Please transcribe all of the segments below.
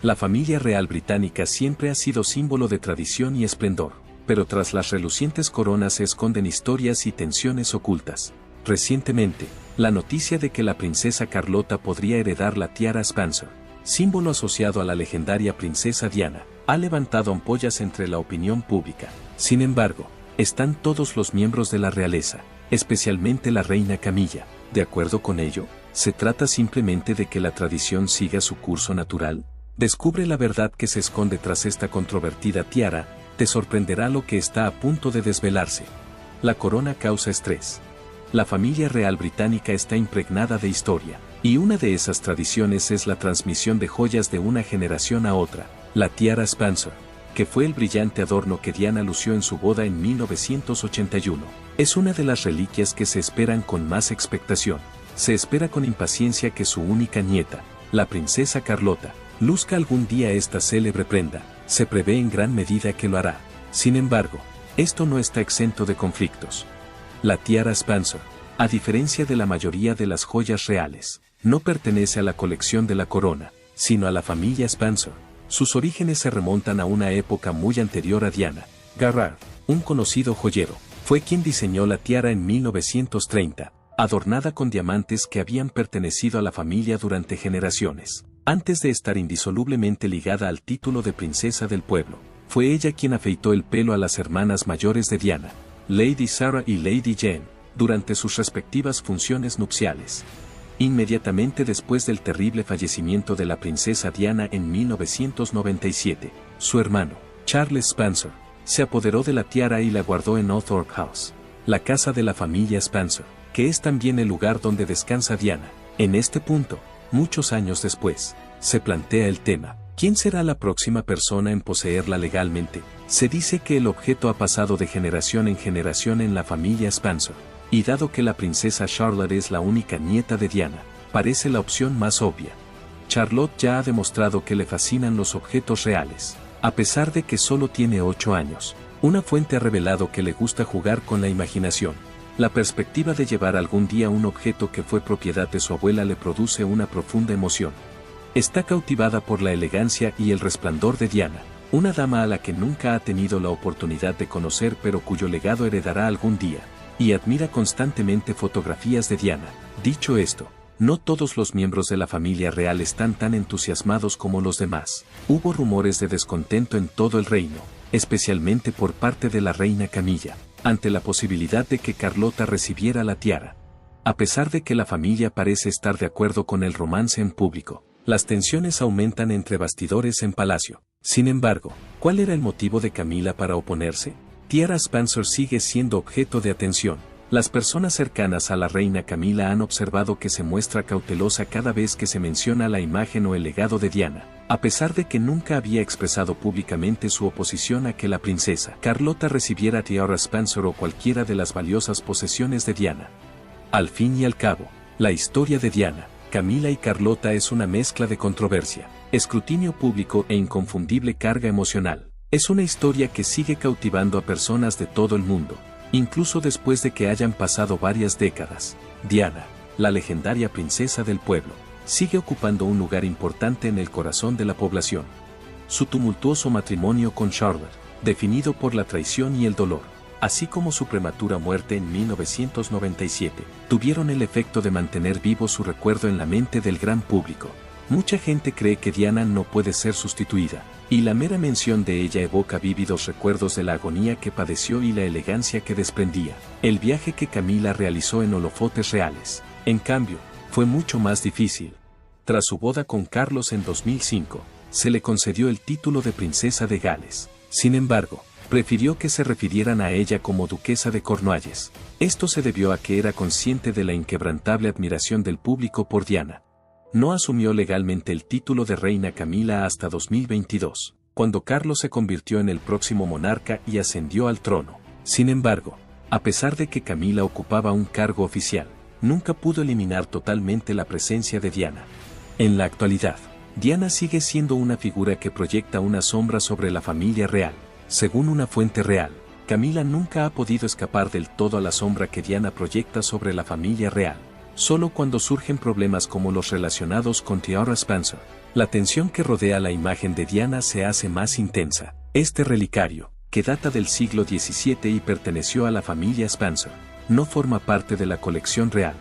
La familia real británica siempre ha sido símbolo de tradición y esplendor, pero tras las relucientes coronas se esconden historias y tensiones ocultas. Recientemente, la noticia de que la princesa Carlota podría heredar la tiara Spencer, símbolo asociado a la legendaria princesa Diana, ha levantado ampollas entre la opinión pública. Sin embargo, están todos los miembros de la realeza, especialmente la reina Camilla, ¿de acuerdo con ello? ¿Se trata simplemente de que la tradición siga su curso natural? Descubre la verdad que se esconde tras esta controvertida tiara, te sorprenderá lo que está a punto de desvelarse. La corona causa estrés. La familia real británica está impregnada de historia, y una de esas tradiciones es la transmisión de joyas de una generación a otra, la tiara Spencer, que fue el brillante adorno que Diana lució en su boda en 1981. Es una de las reliquias que se esperan con más expectación. Se espera con impaciencia que su única nieta, la princesa Carlota, luzca algún día esta célebre prenda. Se prevé en gran medida que lo hará. Sin embargo, esto no está exento de conflictos. La tiara Spencer, a diferencia de la mayoría de las joyas reales, no pertenece a la colección de la corona, sino a la familia Spencer. Sus orígenes se remontan a una época muy anterior a Diana. Garrard, un conocido joyero, fue quien diseñó la tiara en 1930, adornada con diamantes que habían pertenecido a la familia durante generaciones. Antes de estar indisolublemente ligada al título de princesa del pueblo, fue ella quien afeitó el pelo a las hermanas mayores de Diana, Lady Sarah y Lady Jane, durante sus respectivas funciones nupciales. Inmediatamente después del terrible fallecimiento de la princesa Diana en 1997, su hermano, Charles Spencer, se apoderó de la tiara y la guardó en Othorpe House, la casa de la familia Spencer, que es también el lugar donde descansa Diana. En este punto, muchos años después, se plantea el tema: ¿quién será la próxima persona en poseerla legalmente? Se dice que el objeto ha pasado de generación en generación en la familia Spencer, y dado que la princesa Charlotte es la única nieta de Diana, parece la opción más obvia. Charlotte ya ha demostrado que le fascinan los objetos reales, a pesar de que solo tiene 8 años. Una fuente ha revelado que le gusta jugar con la imaginación. La perspectiva de llevar algún día un objeto que fue propiedad de su abuela le produce una profunda emoción. Está cautivada por la elegancia y el resplandor de Diana, una dama a la que nunca ha tenido la oportunidad de conocer pero cuyo legado heredará algún día, y admira constantemente fotografías de Diana. Dicho esto, no todos los miembros de la familia real están tan entusiasmados como los demás. Hubo rumores de descontento en todo el reino, especialmente por parte de la reina Camilla, ante la posibilidad de que Carlota recibiera la tiara. A pesar de que la familia parece estar de acuerdo con el romance en público, las tensiones aumentan entre bastidores en palacio. Sin embargo, ¿cuál era el motivo de Camila para oponerse? Tiara Spencer sigue siendo objeto de atención. Las personas cercanas a la reina Camila han observado que se muestra cautelosa cada vez que se menciona la imagen o el legado de Diana, a pesar de que nunca había expresado públicamente su oposición a que la princesa Carlota recibiera tiara Spencer o cualquiera de las valiosas posesiones de Diana. Al fin y al cabo, la historia de Diana, Camila y Carlota es una mezcla de controversia, escrutinio público e inconfundible carga emocional. Es una historia que sigue cautivando a personas de todo el mundo, incluso después de que hayan pasado varias décadas. Diana, la legendaria princesa del pueblo, sigue ocupando un lugar importante en el corazón de la población. Su tumultuoso matrimonio con Charlotte, definido por la traición y el dolor, así como su prematura muerte en 1997, tuvieron el efecto de mantener vivo su recuerdo en la mente del gran público. Mucha gente cree que Diana no puede ser sustituida, y la mera mención de ella evoca vívidos recuerdos de la agonía que padeció y la elegancia que desprendía. El viaje que Camila realizó en holofotes reales, en cambio, fue mucho más difícil. Tras su boda con Carlos en 2005, se le concedió el título de princesa de Gales. Sin embargo, prefirió que se refirieran a ella como duquesa de Cornualles. Esto se debió a que era consciente de la inquebrantable admiración del público por Diana. No asumió legalmente el título de reina Camila hasta 2022, cuando Carlos se convirtió en el próximo monarca y ascendió al trono. Sin embargo, a pesar de que Camila ocupaba un cargo oficial, nunca pudo eliminar totalmente la presencia de Diana. En la actualidad, Diana sigue siendo una figura que proyecta una sombra sobre la familia real. Según una fuente real, Camila nunca ha podido escapar del todo a la sombra que Diana proyecta sobre la familia real. Solo cuando surgen problemas como los relacionados con tiara Spencer, La tensión que rodea la imagen de Diana se hace más intensa. Este relicario, que data del siglo XVII y perteneció a la familia Spencer, no forma parte de la colección real.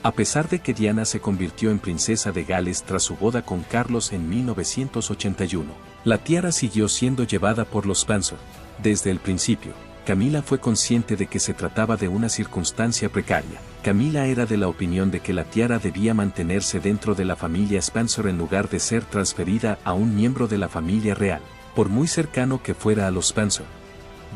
A pesar de que Diana se convirtió en princesa de Gales tras su boda con Carlos en 1981, la tiara siguió siendo llevada por los Spencer. Desde el principio, Camila fue consciente de que se trataba de una circunstancia precaria. Camila era de la opinión de que la tiara debía mantenerse dentro de la familia Spencer en lugar de ser transferida a un miembro de la familia real, por muy cercano que fuera a los Spencer.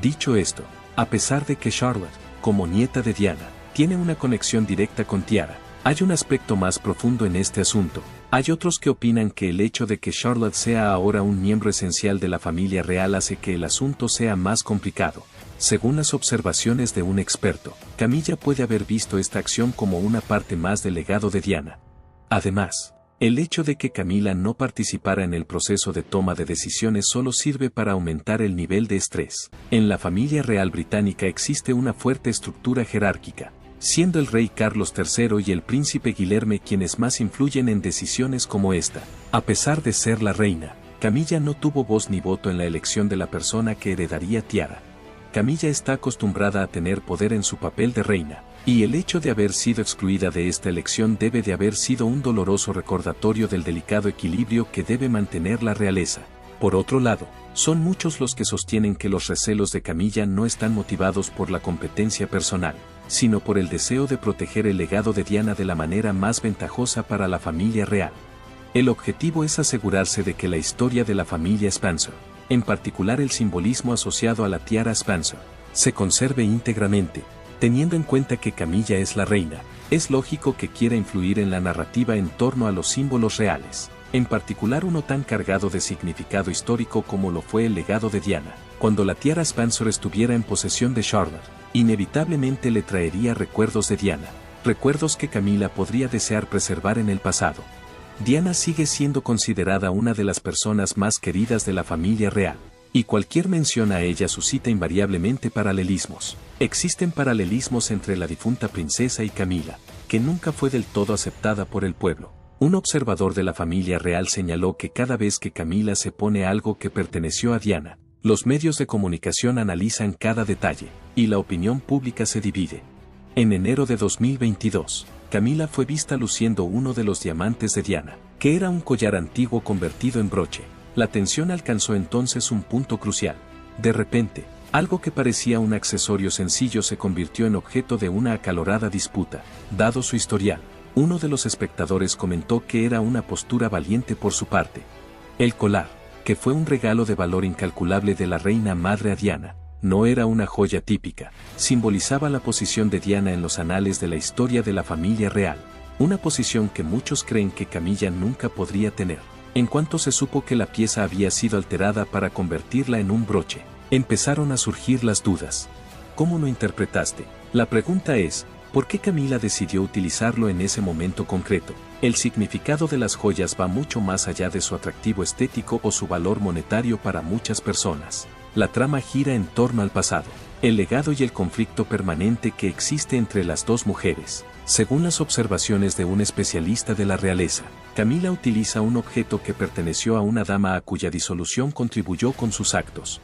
Dicho esto, a pesar de que Charlotte, como nieta de Diana, tiene una conexión directa con Tiara, hay un aspecto más profundo en este asunto. Hay otros que opinan que el hecho de que Charlotte sea ahora un miembro esencial de la familia real hace que el asunto sea más complicado. Según las observaciones de un experto, Camilla puede haber visto esta acción como una parte más del legado de Diana. Además, el hecho de que Camila no participara en el proceso de toma de decisiones solo sirve para aumentar el nivel de estrés. En la familia real británica existe una fuerte estructura jerárquica, siendo el rey Carlos III y el príncipe Guilherme quienes más influyen en decisiones como esta. A pesar de ser la reina, Camilla no tuvo voz ni voto en la elección de la persona que heredaría Tiara. Camilla está acostumbrada a tener poder en su papel de reina, y el hecho de haber sido excluida de esta elección debe de haber sido un doloroso recordatorio del delicado equilibrio que debe mantener la realeza. Por otro lado, son muchos los que sostienen que los recelos de Camilla no están motivados por la competencia personal, sino por el deseo de proteger el legado de Diana de la manera más ventajosa para la familia real. El objetivo es asegurarse de que la historia de la familia Spencer, en particular el simbolismo asociado a la tiara Spencer, se conserve íntegramente. Teniendo en cuenta que Camilla es la reina, es lógico que quiera influir en la narrativa en torno a los símbolos reales, en particular uno tan cargado de significado histórico como lo fue el legado de Diana. Cuando la tiara Spencer estuviera en posesión de Charlotte, inevitablemente le traería recuerdos de Diana, recuerdos que Camila podría desear preservar en el pasado. Diana sigue siendo considerada una de las personas más queridas de la familia real, y cualquier mención a ella suscita invariablemente paralelismos. Existen paralelismos entre la difunta princesa y Camila, que nunca fue del todo aceptada por el pueblo. Un observador de la familia real señaló que cada vez que Camila se pone algo que perteneció a Diana, los medios de comunicación analizan cada detalle, y la opinión pública se divide. En enero de 2022, Camila fue vista luciendo uno de los diamantes de Diana, que era un collar antiguo convertido en broche. La tensión alcanzó entonces un punto crucial. De repente, algo que parecía un accesorio sencillo se convirtió en objeto de una acalorada disputa. Dado su historial, uno de los espectadores comentó que era una postura valiente por su parte. El collar, que fue un regalo de valor incalculable de la reina madre a Diana, no era una joya típica, simbolizaba la posición de Diana en los anales de la historia de la familia real, una posición que muchos creen que Camilla nunca podría tener. En cuanto se supo que la pieza había sido alterada para convertirla en un broche, empezaron a surgir las dudas. ¿Cómo lo interpretaste? La pregunta es, ¿por qué Camila decidió utilizarlo en ese momento concreto? El significado de las joyas va mucho más allá de su atractivo estético o su valor monetario para muchas personas. La trama gira en torno al pasado, el legado y el conflicto permanente que existe entre las dos mujeres. Según las observaciones de un especialista de la realeza, Camila utiliza un objeto que perteneció a una dama a cuya disolución contribuyó con sus actos.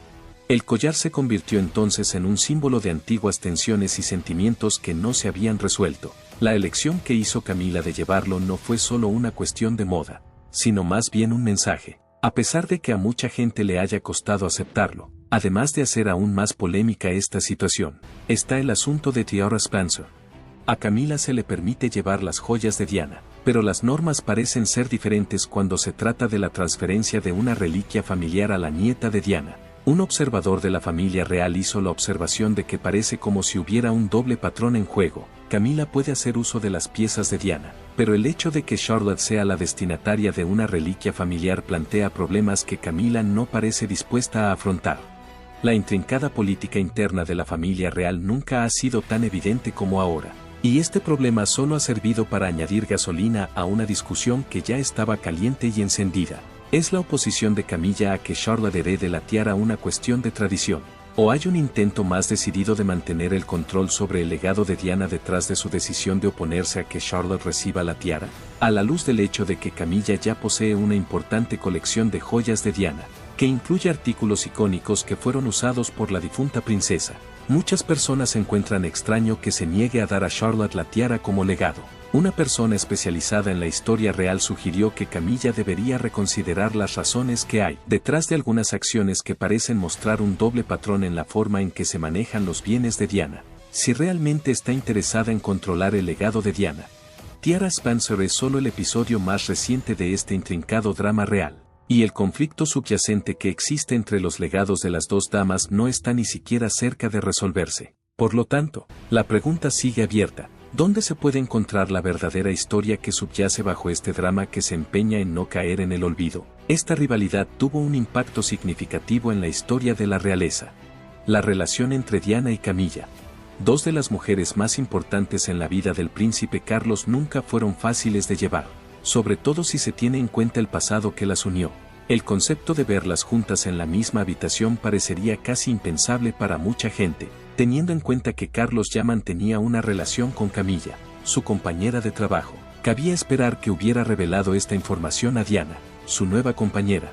El collar se convirtió entonces en un símbolo de antiguas tensiones y sentimientos que no se habían resuelto. La elección que hizo Camila de llevarlo no fue solo una cuestión de moda, sino más bien un mensaje. A pesar de que a mucha gente le haya costado aceptarlo, además de hacer aún más polémica esta situación, está el asunto de Tiara Spencer. A Camila se le permite llevar las joyas de Diana, pero las normas parecen ser diferentes cuando se trata de la transferencia de una reliquia familiar a la nieta de Diana. Un observador de la familia real hizo la observación de que parece como si hubiera un doble patrón en juego. Camila puede hacer uso de las piezas de Diana, pero el hecho de que Charlotte sea la destinataria de una reliquia familiar plantea problemas que Camila no parece dispuesta a afrontar. La intrincada política interna de la familia real nunca ha sido tan evidente como ahora, y este problema solo ha servido para añadir gasolina a una discusión que ya estaba caliente y encendida. ¿Es la oposición de Camilla a que Charlotte herede la tiara una cuestión de tradición? ¿O hay un intento más decidido de mantener el control sobre el legado de Diana detrás de su decisión de oponerse a que Charlotte reciba la tiara? A la luz del hecho de que Camilla ya posee una importante colección de joyas de Diana, que incluye artículos icónicos que fueron usados por la difunta princesa, muchas personas encuentran extraño que se niegue a dar a Charlotte la tiara como legado. Una persona especializada en la historia real sugirió que Camilla debería reconsiderar las razones que hay detrás de algunas acciones que parecen mostrar un doble patrón en la forma en que se manejan los bienes de Diana. Si realmente está interesada en controlar el legado de Diana, Tiara Spencer es solo el episodio más reciente de este intrincado drama real, y el conflicto subyacente que existe entre los legados de las dos damas no está ni siquiera cerca de resolverse. Por lo tanto, la pregunta sigue abierta. ¿Dónde se puede encontrar la verdadera historia que subyace bajo este drama que se empeña en no caer en el olvido? Esta rivalidad tuvo un impacto significativo en la historia de la realeza. La relación entre Diana y Camilla, dos de las mujeres más importantes en la vida del príncipe Carlos, nunca fueron fáciles de llevar, sobre todo si se tiene en cuenta el pasado que las unió. El concepto de verlas juntas en la misma habitación parecería casi impensable para mucha gente, teniendo en cuenta que Carlos ya mantenía una relación con Camilla, su compañera de trabajo. Cabía esperar que hubiera revelado esta información a Diana, su nueva compañera.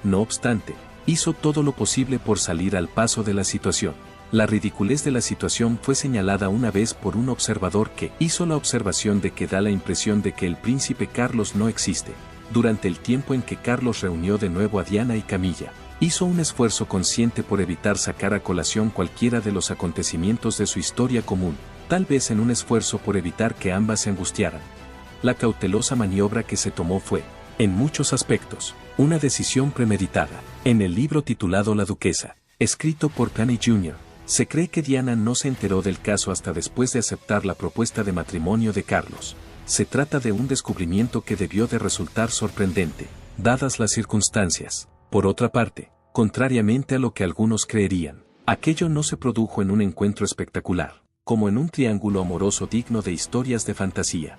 No obstante, hizo todo lo posible por salir al paso de la situación. La ridiculez de la situación fue señalada una vez por un observador que hizo la observación de que da la impresión de que el príncipe Carlos no existe. Durante el tiempo en que Carlos reunió de nuevo a Diana y Camilla, hizo un esfuerzo consciente por evitar sacar a colación cualquiera de los acontecimientos de su historia común, tal vez en un esfuerzo por evitar que ambas se angustiaran. La cautelosa maniobra que se tomó fue, en muchos aspectos, una decisión premeditada. En el libro titulado La Duquesa, escrito por Penny Jr., se cree que Diana no se enteró del caso hasta después de aceptar la propuesta de matrimonio de Carlos. Se trata de un descubrimiento que debió de resultar sorprendente, dadas las circunstancias. Por otra parte, contrariamente a lo que algunos creerían, aquello no se produjo en un encuentro espectacular, como en un triángulo amoroso digno de historias de fantasía.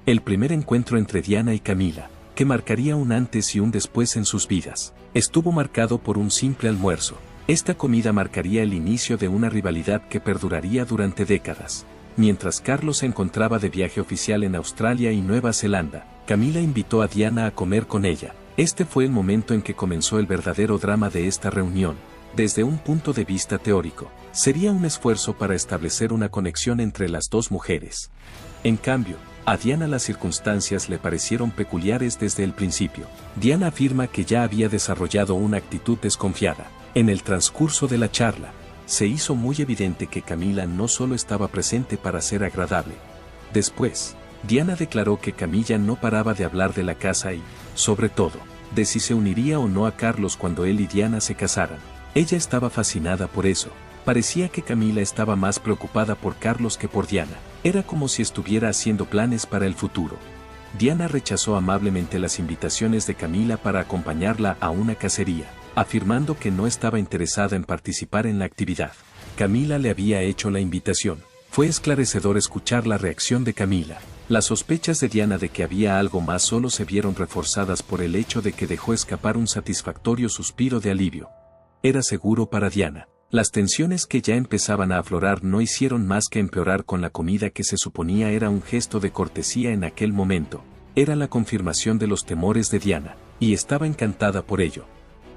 El primer encuentro entre Diana y Camila, que marcaría un antes y un después en sus vidas, estuvo marcado por un simple almuerzo. Esta comida marcaría el inicio de una rivalidad que perduraría durante décadas. Mientras Carlos se encontraba de viaje oficial en Australia y Nueva Zelanda, Camila invitó a Diana a comer con ella. Este fue el momento en que comenzó el verdadero drama de esta reunión. Desde un punto de vista teórico, sería un esfuerzo para establecer una conexión entre las dos mujeres. En cambio, a Diana las circunstancias le parecieron peculiares desde el principio. Diana afirma que ya había desarrollado una actitud desconfiada. En el transcurso de la charla, se hizo muy evidente que Camila no solo estaba presente para ser agradable. Después, Diana declaró que Camilla no paraba de hablar de la casa y, sobre todo, de si se uniría o no a Carlos cuando él y Diana se casaran. Ella estaba fascinada por eso. Parecía que Camila estaba más preocupada por Carlos que por Diana. Era como si estuviera haciendo planes para el futuro. Diana rechazó amablemente las invitaciones de Camila para acompañarla a una cacería, afirmando que no estaba interesada en participar en la actividad. Camila le había hecho la invitación. Fue esclarecedor escuchar la reacción de Camila. Las sospechas de Diana de que había algo más solo se vieron reforzadas por el hecho de que dejó escapar un satisfactorio suspiro de alivio. Era seguro para Diana. Las tensiones que ya empezaban a aflorar no hicieron más que empeorar con la comida que se suponía era un gesto de cortesía en aquel momento. Era la confirmación de los temores de Diana, y estaba encantada por ello.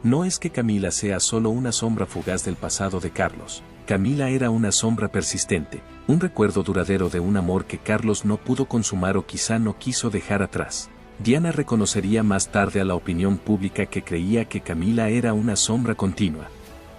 No es que Camila sea solo una sombra fugaz del pasado de Carlos. Camila era una sombra persistente, un recuerdo duradero de un amor que Carlos no pudo consumar o quizá no quiso dejar atrás. Diana reconocería más tarde a la opinión pública que creía que Camila era una sombra continua.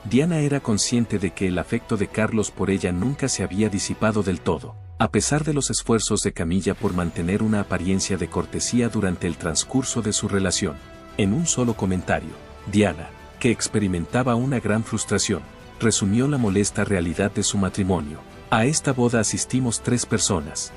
Diana era consciente de que el afecto de Carlos por ella nunca se había disipado del todo, a pesar de los esfuerzos de Camilla por mantener una apariencia de cortesía durante el transcurso de su relación. En un solo comentario, Diana, que experimentaba una gran frustración, resumió la molesta realidad de su matrimonio. A esta boda asistimos 3 personas.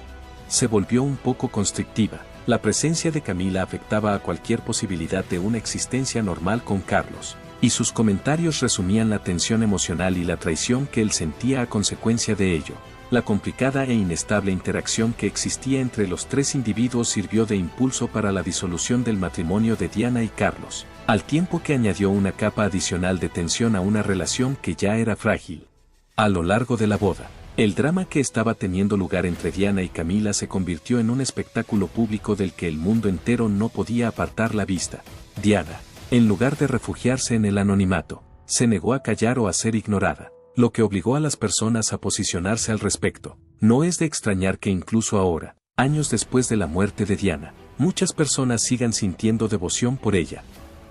Se volvió un poco constrictiva. La presencia de Camila afectaba a cualquier posibilidad de una existencia normal con Carlos, y sus comentarios resumían la tensión emocional y la traición que él sentía a consecuencia de ello. La complicada e inestable interacción que existía entre los tres individuos sirvió de impulso para la disolución del matrimonio de Diana y Carlos, al tiempo que añadió una capa adicional de tensión a una relación que ya era frágil. A lo largo de la boda, el drama que estaba teniendo lugar entre Diana y Camila se convirtió en un espectáculo público del que el mundo entero no podía apartar la vista. Diana, en lugar de refugiarse en el anonimato, se negó a callar o a ser ignorada, lo que obligó a las personas a posicionarse al respecto. No es de extrañar que incluso ahora, años después de la muerte de Diana, muchas personas sigan sintiendo devoción por ella.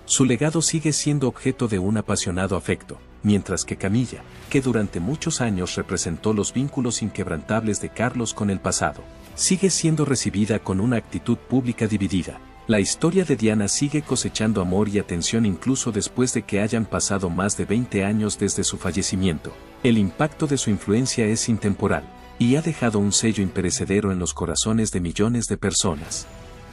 Su legado sigue siendo objeto de un apasionado afecto, mientras que Camilla, que durante muchos años representó los vínculos inquebrantables de Carlos con el pasado, sigue siendo recibida con una actitud pública dividida. La historia de Diana sigue cosechando amor y atención incluso después de que hayan pasado más de 20 años desde su fallecimiento. El impacto de su influencia es intemporal, y ha dejado un sello imperecedero en los corazones de millones de personas.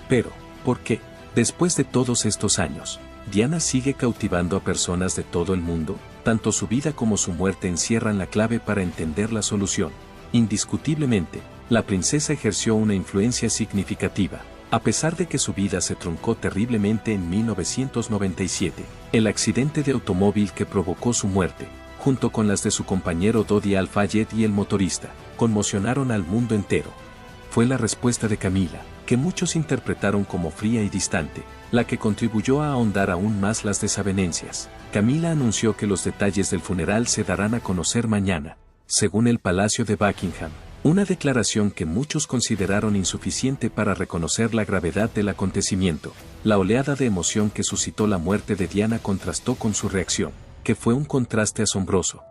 Pero, ¿por qué, después de todos estos años, Diana sigue cautivando a personas de todo el mundo? Tanto su vida como su muerte encierran la clave para entender la solución. Indiscutiblemente, la princesa ejerció una influencia significativa. A pesar de que su vida se truncó terriblemente en 1997, el accidente de automóvil que provocó su muerte, junto con las de su compañero Dodi Al-Fayed y el motorista, conmocionaron al mundo entero. Fue la respuesta de Camila, que muchos interpretaron como fría y distante, la que contribuyó a ahondar aún más las desavenencias. Camila anunció que los detalles del funeral se darán a conocer mañana, según el Palacio de Buckingham. Una declaración que muchos consideraron insuficiente para reconocer la gravedad del acontecimiento. La oleada de emoción que suscitó la muerte de Diana contrastó con su reacción, que fue un contraste asombroso.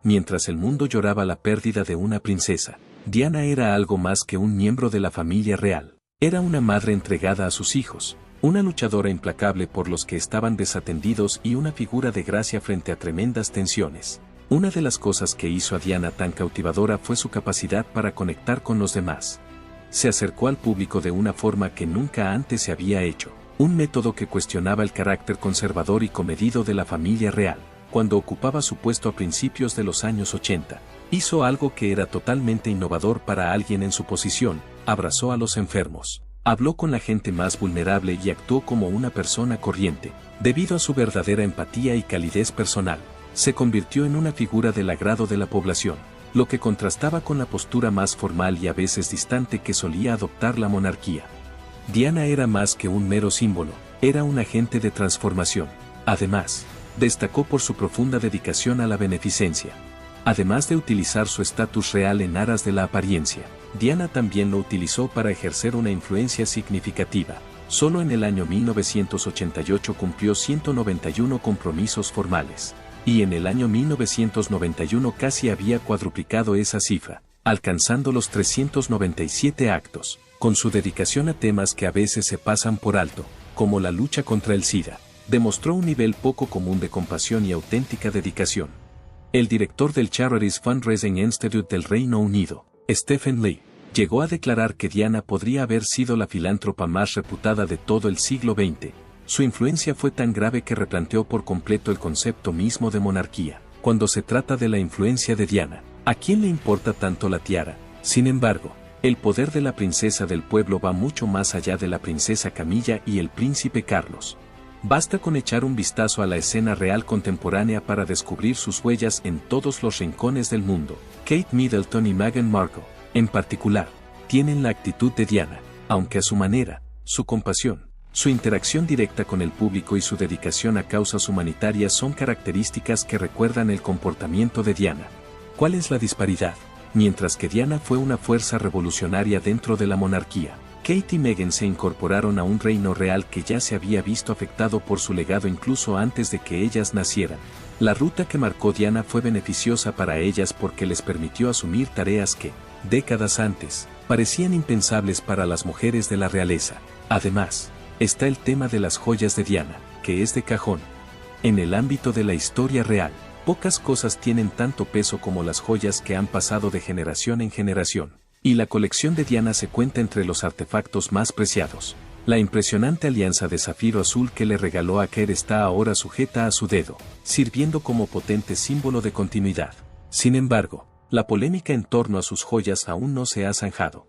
Mientras el mundo lloraba la pérdida de una princesa, Diana era algo más que un miembro de la familia real. Era una madre entregada a sus hijos, una luchadora implacable por los que estaban desatendidos y una figura de gracia frente a tremendas tensiones. Una de las cosas que hizo a Diana tan cautivadora fue su capacidad para conectar con los demás. Se acercó al público de una forma que nunca antes se había hecho, un método que cuestionaba el carácter conservador y comedido de la familia real. Cuando ocupaba su puesto a principios de los años 80, hizo algo que era totalmente innovador para alguien en su posición: abrazó a los enfermos, habló con la gente más vulnerable y actuó como una persona corriente. Debido a su verdadera empatía y calidez personal, se convirtió en una figura del agrado de la población, lo que contrastaba con la postura más formal y a veces distante que solía adoptar la monarquía. Diana era más que un mero símbolo, era un agente de transformación. Además, destacó por su profunda dedicación a la beneficencia. Además de utilizar su estatus real en aras de la apariencia, Diana también lo utilizó para ejercer una influencia significativa. Solo en el año 1988 cumplió 191 compromisos formales. Y en el año 1991 casi había cuadruplicado esa cifra, alcanzando los 397 actos, con su dedicación a temas que a veces se pasan por alto, como la lucha contra el SIDA. Demostró un nivel poco común de compasión y auténtica dedicación. El director del Charities Fundraising Institute del Reino Unido, Stephen Lee, llegó a declarar que Diana podría haber sido la filántropa más reputada de todo el siglo XX. Su influencia fue tan grave que replanteó por completo el concepto mismo de monarquía. Cuando se trata de la influencia de Diana, ¿a quién le importa tanto la tiara? Sin embargo, el poder de la princesa del pueblo va mucho más allá de la princesa Camilla y el príncipe Carlos. Basta con echar un vistazo a la escena real contemporánea para descubrir sus huellas en todos los rincones del mundo. Kate Middleton y Meghan Markle, en particular, tienen la actitud de Diana, aunque a su manera, su compasión, su interacción directa con el público y su dedicación a causas humanitarias son características que recuerdan el comportamiento de Diana. ¿Cuál es la disparidad? Mientras que Diana fue una fuerza revolucionaria dentro de la monarquía, Kate y Meghan se incorporaron a un reino real que ya se había visto afectado por su legado incluso antes de que ellas nacieran. La ruta que marcó Diana fue beneficiosa para ellas porque les permitió asumir tareas que, décadas antes, parecían impensables para las mujeres de la realeza. Además, está el tema de las joyas de Diana, que es de cajón. En el ámbito de la historia real, pocas cosas tienen tanto peso como las joyas que han pasado de generación en generación, y la colección de Diana se cuenta entre los artefactos más preciados. La impresionante alianza de zafiro azul que le regaló a Kate está ahora sujeta a su dedo, sirviendo como potente símbolo de continuidad. Sin embargo, la polémica en torno a sus joyas aún no se ha zanjado.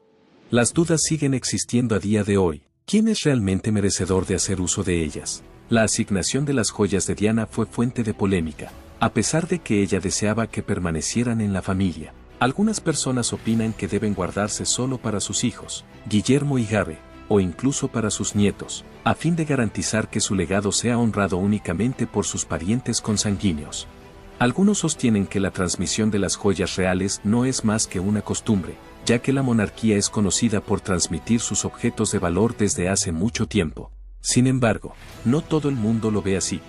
Las dudas siguen existiendo a día de hoy. ¿Quién es realmente merecedor de hacer uso de ellas? La asignación de las joyas de Diana fue fuente de polémica, a pesar de que ella deseaba que permanecieran en la familia. Algunas personas opinan que deben guardarse solo para sus hijos, Guillermo y Harry, o incluso para sus nietos, a fin de garantizar que su legado sea honrado únicamente por sus parientes consanguíneos. Algunos sostienen que la transmisión de las joyas reales no es más que una costumbre, ya que la monarquía es conocida por transmitir sus objetos de valor desde hace mucho tiempo. Sin embargo, no todo el mundo lo ve así.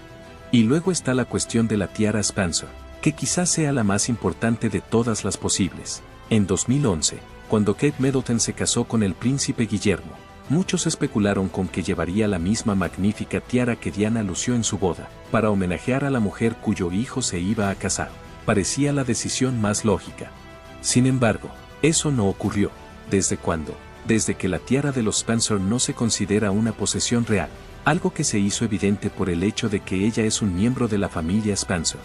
Y luego está la cuestión de la tiara Spencer, que quizás sea la más importante de todas las posibles. En 2011, cuando Kate Middleton se casó con el príncipe Guillermo, muchos especularon con que llevaría la misma magnífica tiara que Diana lució en su boda, para homenajear a la mujer cuyo hijo se iba a casar. Parecía la decisión más lógica. Sin embargo, eso no ocurrió. ¿Desde cuándo? Desde que la tiara de los Spencer no se considera una posesión real, algo que se hizo evidente por el hecho de que ella es un miembro de la familia Spencer.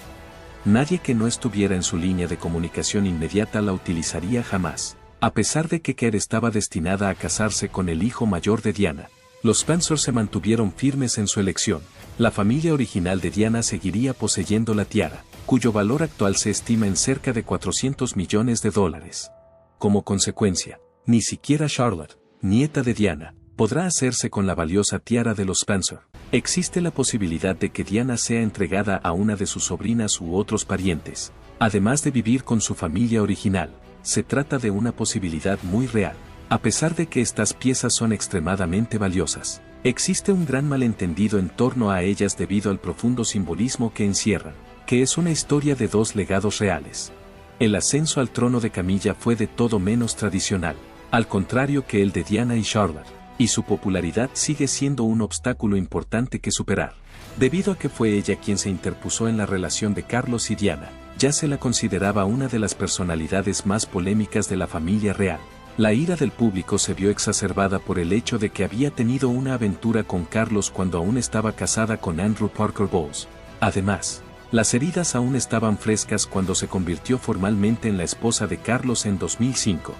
Nadie que no estuviera en su línea de comunicación inmediata la utilizaría jamás. A pesar de que Kate estaba destinada a casarse con el hijo mayor de Diana, los Spencer se mantuvieron firmes en su elección. La familia original de Diana seguiría poseyendo la tiara, cuyo valor actual se estima en cerca de $400 millones. Como consecuencia, ni siquiera Charlotte, nieta de Diana, podrá hacerse con la valiosa tiara de los Spencer. Existe la posibilidad de que Diana sea entregada a una de sus sobrinas u otros parientes, además de vivir con su familia original. Se trata de una posibilidad muy real. A pesar de que estas piezas son extremadamente valiosas, existe un gran malentendido en torno a ellas debido al profundo simbolismo que encierran, que es una historia de dos legados reales. El ascenso al trono de Camilla fue de todo menos tradicional, al contrario que el de Diana y Charlotte, y su popularidad sigue siendo un obstáculo importante que superar. Debido a que fue ella quien se interpuso en la relación de Carlos y Diana, ya se la consideraba una de las personalidades más polémicas de la familia real. La ira del público se vio exacerbada por el hecho de que había tenido una aventura con Carlos cuando aún estaba casada con Andrew Parker Bowles. Además, las heridas aún estaban frescas cuando se convirtió formalmente en la esposa de Carlos en 2005.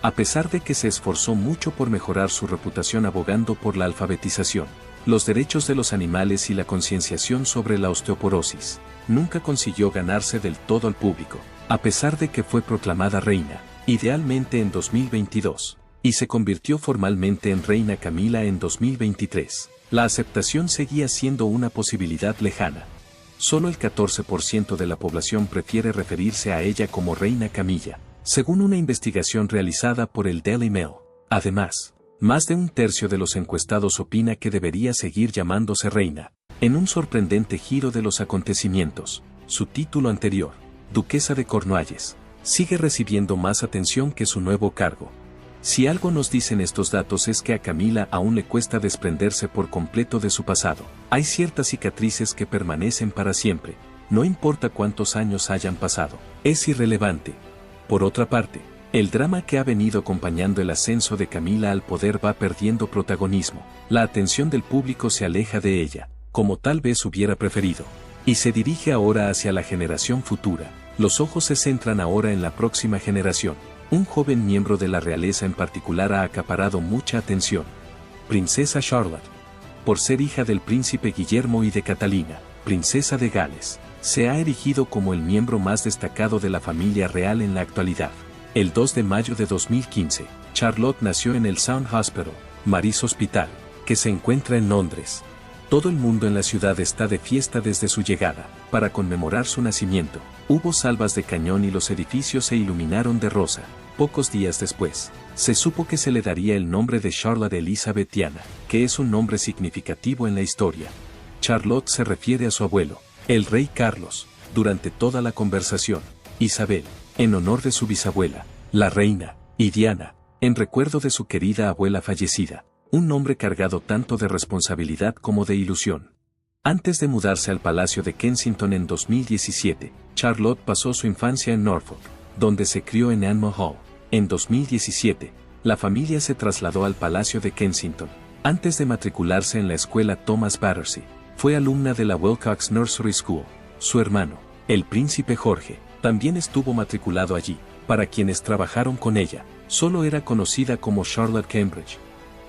A pesar de que se esforzó mucho por mejorar su reputación abogando por la alfabetización, los derechos de los animales y la concienciación sobre la osteoporosis, nunca consiguió ganarse del todo al público, a pesar de que fue proclamada reina, idealmente en 2022, y se convirtió formalmente en reina Camila en 2023. La aceptación seguía siendo una posibilidad lejana. Solo el 14% de la población prefiere referirse a ella como reina Camilla, según una investigación realizada por el Daily Mail. Además, más de un tercio de los encuestados opina que debería seguir llamándose reina. En un sorprendente giro de los acontecimientos, su título anterior, duquesa de Cornualles, sigue recibiendo más atención que su nuevo cargo. Si algo nos dicen estos datos es que a Camila aún le cuesta desprenderse por completo de su pasado. Hay ciertas cicatrices que permanecen para siempre, no importa cuántos años hayan pasado. Es irrelevante. Por otra parte, el drama que ha venido acompañando el ascenso de Camila al poder va perdiendo protagonismo. La atención del público se aleja de ella, como tal vez hubiera preferido, y se dirige ahora hacia la generación futura. Los ojos se centran ahora en la próxima generación. Un joven miembro de la realeza en particular ha acaparado mucha atención. Princesa Charlotte. Por ser hija del príncipe Guillermo y de Catalina, princesa de Gales, se ha erigido como el miembro más destacado de la familia real en la actualidad. El 2 de mayo de 2015, Charlotte nació en el Sound Hospital, Mary's Hospital, que se encuentra en Londres. Todo el mundo en la ciudad está de fiesta desde su llegada. Para conmemorar su nacimiento, hubo salvas de cañón y los edificios se iluminaron de rosa. Pocos días después, se supo que se le daría el nombre de Charlotte Elizabeth Diana, que es un nombre significativo en la historia. Charlotte se refiere a su abuelo, el rey Carlos, durante toda la conversación. Isabel, en honor de su bisabuela, la reina, y Diana, en recuerdo de su querida abuela fallecida. Un nombre cargado tanto de responsabilidad como de ilusión. Antes de mudarse al Palacio de Kensington en 2017, Charlotte pasó su infancia en Norfolk, donde se crió en Anmore Hall. En 2017, la familia se trasladó al Palacio de Kensington. Antes de matricularse en la escuela Thomas Battersea, fue alumna de la Wilcox Nursery School. Su hermano, el príncipe Jorge, también estuvo matriculado allí. Para quienes trabajaron con ella, solo era conocida como Charlotte Cambridge.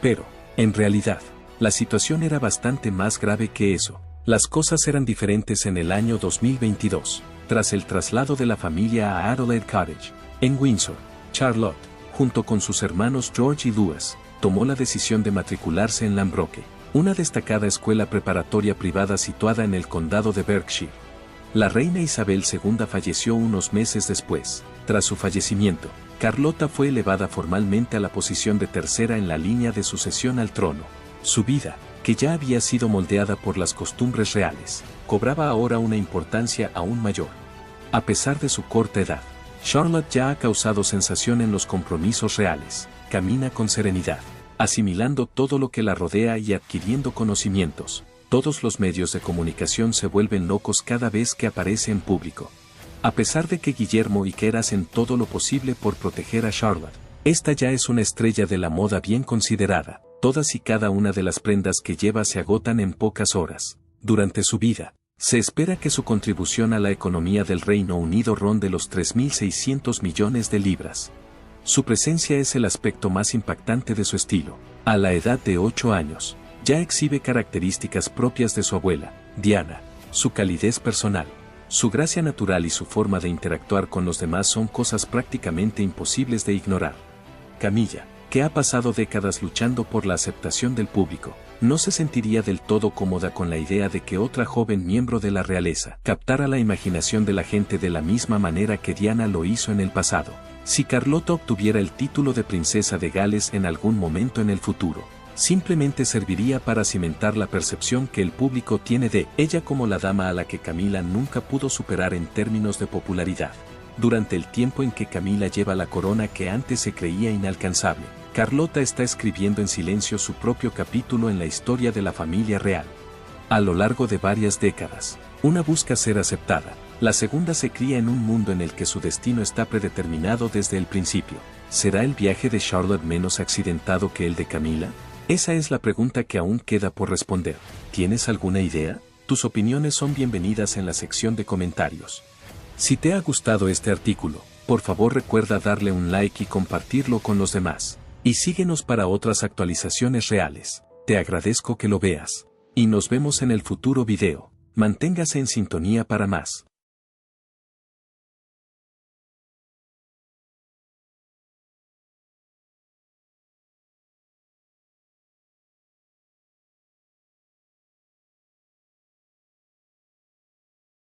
Pero, en realidad, la situación era bastante más grave que eso. Las cosas eran diferentes en el año 2022. Tras el traslado de la familia a Adelaide Cottage, en Windsor, Charlotte, junto con sus hermanos George y Louis, tomó la decisión de matricularse en Lambroke, una destacada escuela preparatoria privada situada en el condado de Berkshire. La reina Isabel II falleció unos meses después. Tras su fallecimiento, Carlota fue elevada formalmente a la posición de tercera en la línea de sucesión al trono. Su vida, que ya había sido moldeada por las costumbres reales, cobraba ahora una importancia aún mayor. A pesar de su corta edad, Charlotte ya ha causado sensación en los compromisos reales. Camina con serenidad, asimilando todo lo que la rodea y adquiriendo conocimientos. Todos los medios de comunicación se vuelven locos cada vez que aparece en público. A pesar de que Guillermo y Kate hacen todo lo posible por proteger a Charlotte, esta ya es una estrella de la moda bien considerada. Todas y cada una de las prendas que lleva se agotan en pocas horas. Durante su vida, se espera que su contribución a la economía del Reino Unido ronde los 3.600 millones de libras. Su presencia es el aspecto más impactante de su estilo. A la edad de 8 años, ya exhibe características propias de su abuela, Diana. Su calidez personal, su gracia natural y su forma de interactuar con los demás son cosas prácticamente imposibles de ignorar. Camilla, que ha pasado décadas luchando por la aceptación del público, no se sentiría del todo cómoda con la idea de que otra joven miembro de la realeza captara la imaginación de la gente de la misma manera que Diana lo hizo en el pasado. Si Carlota obtuviera el título de princesa de Gales en algún momento en el futuro, simplemente serviría para cimentar la percepción que el público tiene de ella como la dama a la que Camila nunca pudo superar en términos de popularidad. Durante el tiempo en que Camila lleva la corona que antes se creía inalcanzable, Carlota está escribiendo en silencio su propio capítulo en la historia de la familia real. A lo largo de varias décadas, una busca ser aceptada, la segunda se cría en un mundo en el que su destino está predeterminado desde el principio. ¿Será el viaje de Charlotte menos accidentado que el de Camila? Esa es la pregunta que aún queda por responder. ¿Tienes alguna idea? Tus opiniones son bienvenidas en la sección de comentarios. Si te ha gustado este artículo, por favor recuerda darle un like y compartirlo con los demás. Y síguenos para otras actualizaciones reales. Te agradezco que lo veas. Y nos vemos en el futuro video. Manténgase en sintonía para más.